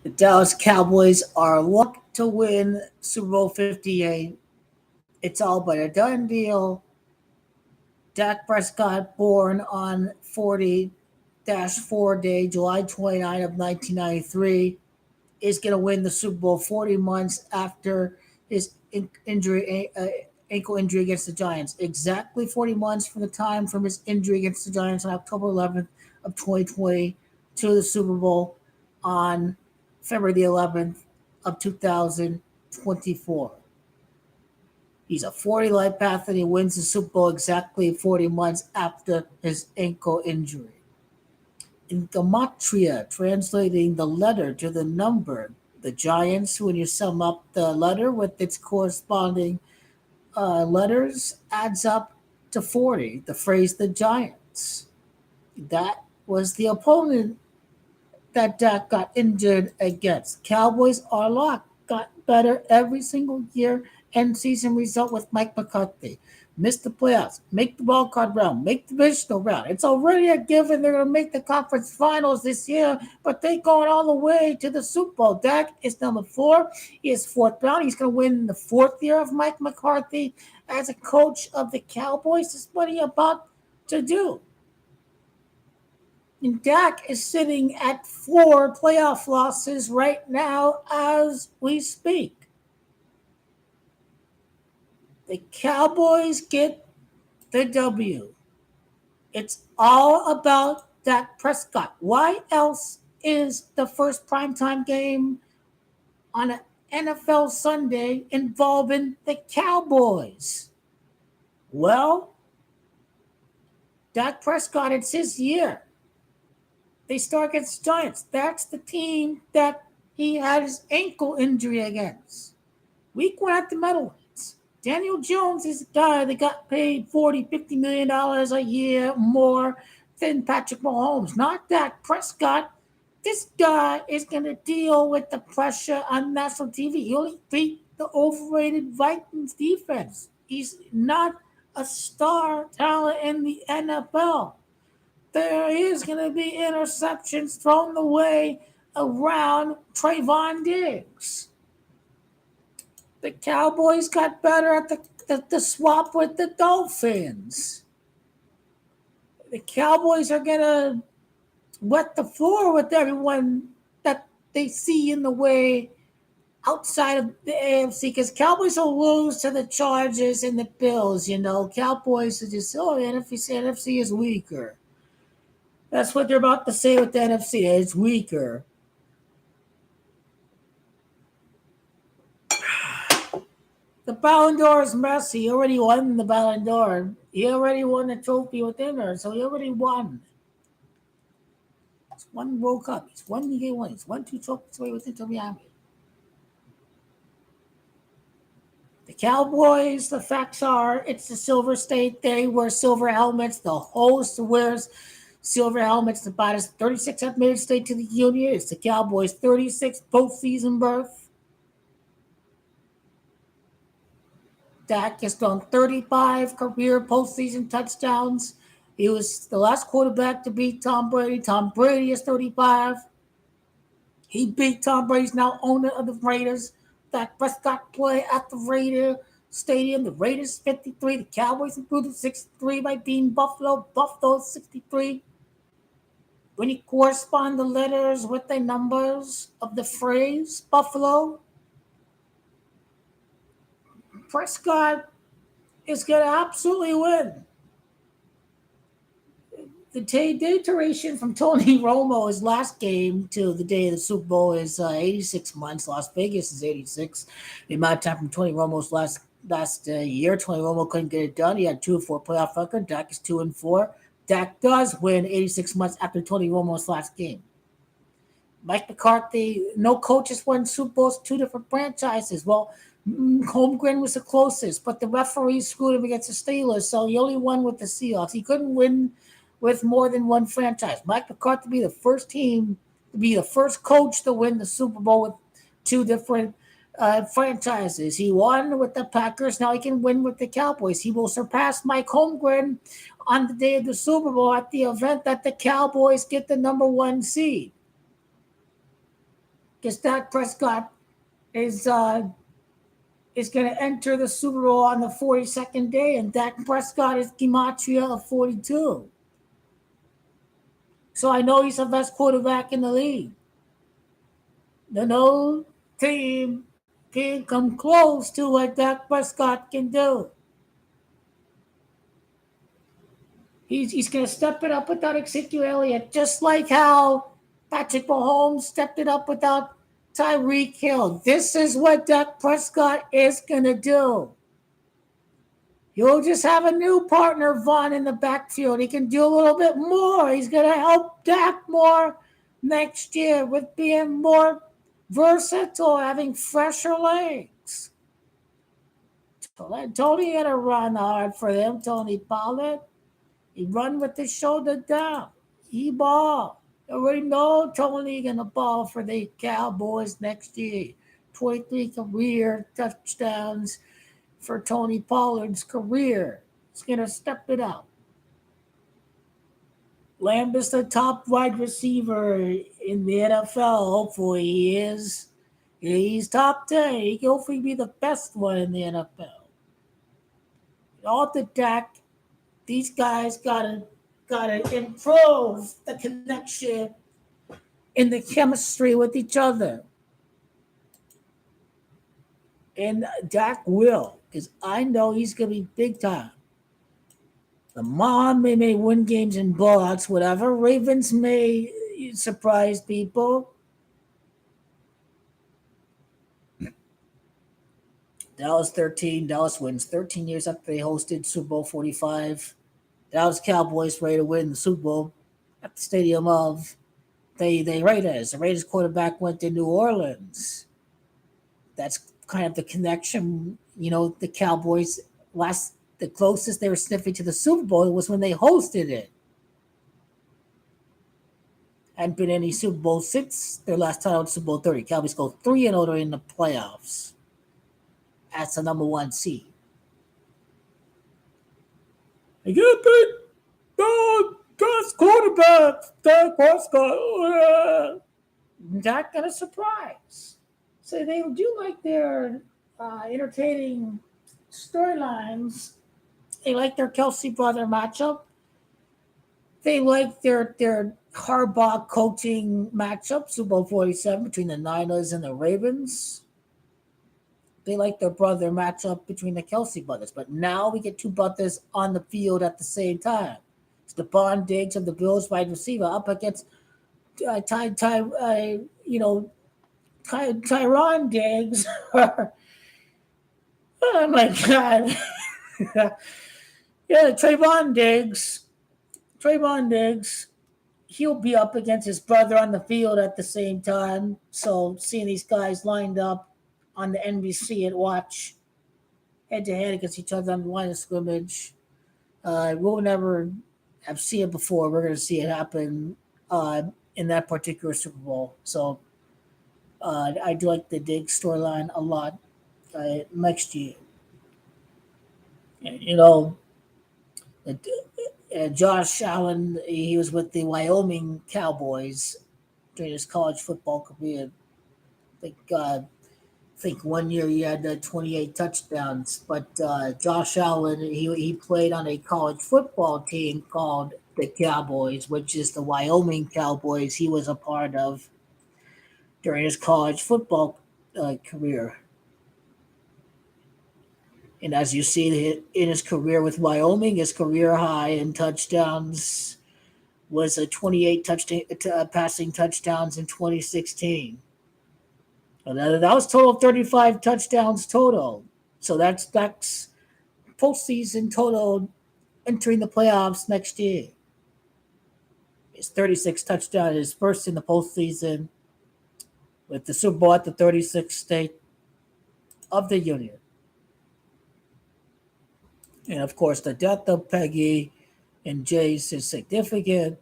The Dallas Cowboys are locked to win Super Bowl 58. It's all but a done deal. Dak Prescott, born on 40-4 day, July 29 of 1993, is going to win the Super Bowl 40 months after his ankle injury against the Giants. Exactly 40 months from the time from his injury against the Giants on October 11th of 2020 to the Super Bowl on February the 11th of 2024. He's a 40 life path and he wins the Super Bowl exactly 40 months after his ankle injury. In gematria, translating the letter to the number, the Giants, when you sum up the letter with its corresponding letters, adds up to 40. The phrase the Giants. That was the opponent that Dak got injured against. Cowboys are locked, got better every single year. End season result with Mike McCarthy. Missed the playoffs, make the wild card round, make the divisional round. It's already a given they're going to make the conference finals this year, but they're going all the way to the Super Bowl. Dak is number 4. He is fourth round. He's going to win the 4th year of Mike McCarthy as a coach of the Cowboys. This is what he's about to do. And Dak is sitting at 4 playoff losses right now as we speak. The Cowboys get the W. It's all about Dak Prescott. Why else is the first primetime game on an NFL Sunday involving the Cowboys? Well, Dak Prescott, it's his year. They start against the Giants. That's the team that he had his ankle injury against. Week 1 at the medal. Daniel Jones is a guy that got paid $40, $50 million a year more than Patrick Mahomes. Not Dak Prescott. This guy is going to deal with the pressure on national TV. He only beat the overrated Vikings defense. He's not a star talent in the NFL. There is going to be interceptions thrown away around Trayvon Diggs. The Cowboys got better at the swap with the Dolphins. The Cowboys are going to wet the floor with everyone that they see in the way outside of the AFC because Cowboys will lose to the Chargers and the Bills. Cowboys are just, NFC is weaker. That's what they're about to say with the NFC. It's weaker. The Ballon d'Or is Messi. He already won the Ballon d'Or. He already won the trophy with her, so he already won. He's won World Cup. He's won the game 1. He's won 2 trophies away with Inter Miami. The Cowboys, the facts are, it's the Silver State. They wear silver helmets. The host wears silver helmets. About his 36th admitted state to the Union. It's the Cowboys' 36th postseason berth. Dak has thrown 35 career postseason touchdowns. He was the last quarterback to beat Tom Brady. Tom Brady is 35. He beat Tom Brady's now owner of the Raiders. Dak Prescott play at the Raider Stadium. The Raiders 53. The Cowboys improved 63 by beating Buffalo. Buffalo 63. When you correspond the letters with the numbers of the phrase Buffalo, Prescott is going to absolutely win. The duration from Tony Romo, his last game, to the day of the Super Bowl is 86 months. Las Vegas is 86. The amount of time from Tony Romo's last year, Tony Romo couldn't get it done. He had 2-4 playoff record. Dak is 2-4. Dak does win 86 months after Tony Romo's last game. Mike McCarthy, no coaches won Super Bowls, 2 different franchises. Well, Holmgren was the closest, but the referees screwed him against the Steelers, so he only won with the Seahawks. He couldn't win with more than one franchise. Mike McCarthy be the first coach to win the Super Bowl with 2 different franchises. He won with the Packers. Now he can win with the Cowboys. He will surpass Mike Holmgren on the day of the Super Bowl at the event that the Cowboys get the number 1 seed. Because Dak Prescott is is going to enter the Super Bowl on the 42nd day, and Dak Prescott is gematria of 42. So I know he's the best quarterback in the league. No team can come close to what Dak Prescott can do. He's going to step it up without Ezekiel Elliott, just like how Patrick Mahomes stepped it up without Tyreek Hill. This is what Dak Prescott is going to do. You'll just have a new partner, Vaughn, in the backfield. He can do a little bit more. He's going to help Dak more next year with being more versatile, having fresher legs. Tony had to run hard for them, Tony Pollard. He run with his shoulder down. He ball. You already know Tony gonna ball for the Cowboys next year. 23 career touchdowns for Tony Pollard's career. He's gonna step it up. Lamb is the top wide receiver in the NFL. Hopefully he is. He's top 10. He can hopefully be the best one in the NFL. All the Dak, these guys gotta improve the connection in the chemistry with each other. And Dak will, because I know he's gonna be big time. The Mom may win games in blowouts, whatever. Ravens may surprise people. Dallas 13. Dallas wins 13 years after they hosted Super Bowl 45. Dallas Cowboys ready to win the Super Bowl at the stadium of the Raiders. The Raiders quarterback went to New Orleans. That's kind of the connection. You know, the Cowboys the closest they were sniffing to the Super Bowl was when they hosted it. Hadn't been any Super Bowl since their last title in Super Bowl 30. Cowboys go 3-0 in the playoffs. That's the number one seed. I get the best quarterback, Dak Prescott. Not gonna surprise. So they do like their entertaining storylines. They like their Kelsey brother matchup. They like their Harbaugh coaching matchup, Super Bowl 47 between the Niners and the Ravens. They like their brother matchup between the Kelsey brothers. But now we get two brothers on the field at the same time. Stephon Diggs of the Bills wide receiver up against Tyron Diggs. Oh my God. Yeah, Trayvon Diggs. He'll be up against his brother on the field at the same time. So seeing these guys lined up on the NBC and watch head-to-head against each other on the line of scrimmage. We'll never have seen it before. We're going to see it happen in that particular Super Bowl. So I do like the Diggs storyline a lot next year. You know, Josh Allen, he was with the Wyoming Cowboys during his college football career. I think 1 year he had 28 touchdowns. But Josh Allen, he played on a college football team called the Cowboys, which is the Wyoming Cowboys he was a part of during his college football career. And as you see in his career with Wyoming, his career high in touchdowns was a 28 passing touchdowns in 2016. That was total 35 touchdowns total. So that's postseason total entering the playoffs next year. His 36 touchdowns, his first in the postseason with the Super Bowl at the 36th state of the union. And of course, the death of Peggy and Jace is significant.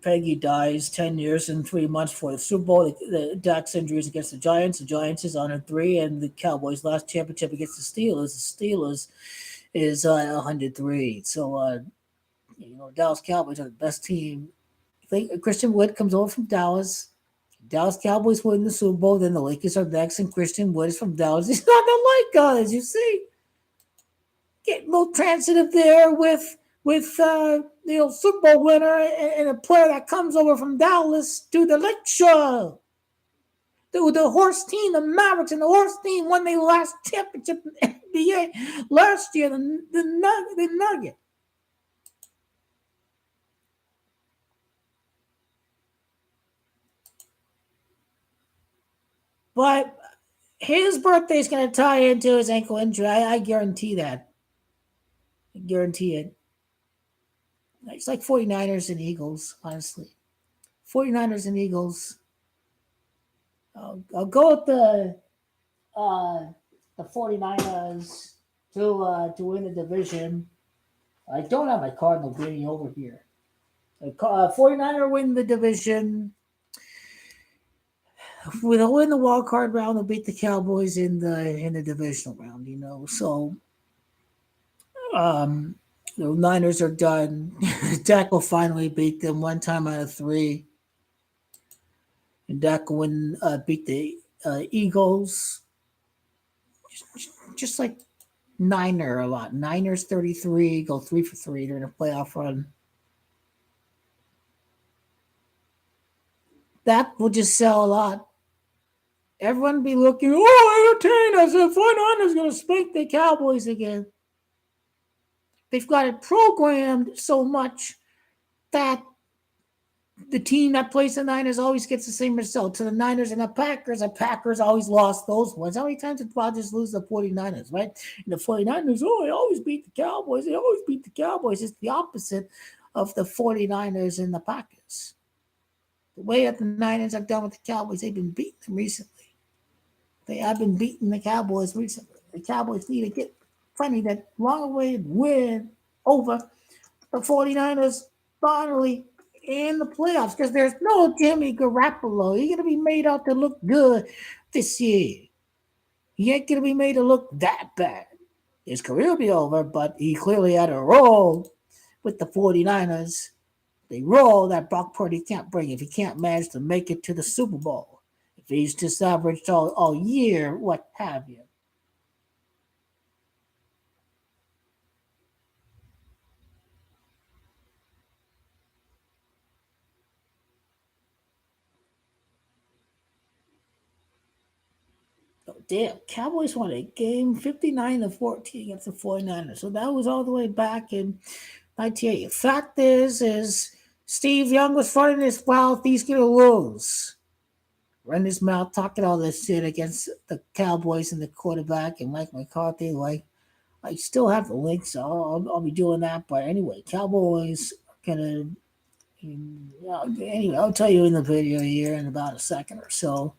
Peggy dies 10 years and 3 months for the Super Bowl. The Dak's injuries against the Giants. The Giants is 103, and the Cowboys' last championship against the Steelers. The Steelers is 103. So, Dallas Cowboys are the best team. I think Christian Wood comes over from Dallas. Dallas Cowboys win the Super Bowl, then the Lakers are next, and Christian Wood is from Dallas. He's not the light guys, you see. Get a little transitive there with Super Bowl winner and a player that comes over from Dallas to the Lake Show. The horse team, the Mavericks, and the horse team won their last championship in the NBA last year. The Nugget. But his birthday is going to tie into his ankle injury. I guarantee that. I guarantee it. It's like 49ers and Eagles, honestly. 49ers and Eagles. I'll go with the 49ers to win the division. I don't have my Cardinal beating over here. 49er win the division. They'll win the wild card round. They'll beat the Cowboys in the divisional round. So the Niners are done. Dak will finally beat them one time out of three, and Dak will beat the Eagles. Just like Niner a lot. Niners 33, go 3 for 3 during a playoff run. That will just sell a lot. Everyone will be looking, entertain us. The 49ers going to spank the Cowboys again. They've got it programmed so much that the team that plays the Niners always gets the same result. To the Niners and the Packers always lost those ones. How many times did Rodgers lose the 49ers, right? And the 49ers, they always beat the Cowboys. They always beat the Cowboys. It's the opposite of the 49ers and the Packers. The way that the Niners have done with the Cowboys, they've been beating them recently. They have been beating the Cowboys recently. The Cowboys need to get that long-awaited win over the 49ers finally in the playoffs because there's no Jimmy Garoppolo. He's going to be made out to look good this year. He ain't going to be made to look that bad. His career will be over, but he clearly had a role with the 49ers. The role that Brock Purdy can't bring if he can't manage to make it to the Super Bowl. If he's just averaged all year, what have you. Damn, Cowboys won a game 59-14 against the 49ers. So that was all the way back in 1980. Fact is Steve Young was fronting his mouth, he's going to lose. Running his mouth, talking all this shit against the Cowboys and the quarterback and Mike McCarthy. Like, I still have the link, so I'll be doing that. But anyway, Cowboys are going to. Anyway, I'll tell you in the video here in about a second or so.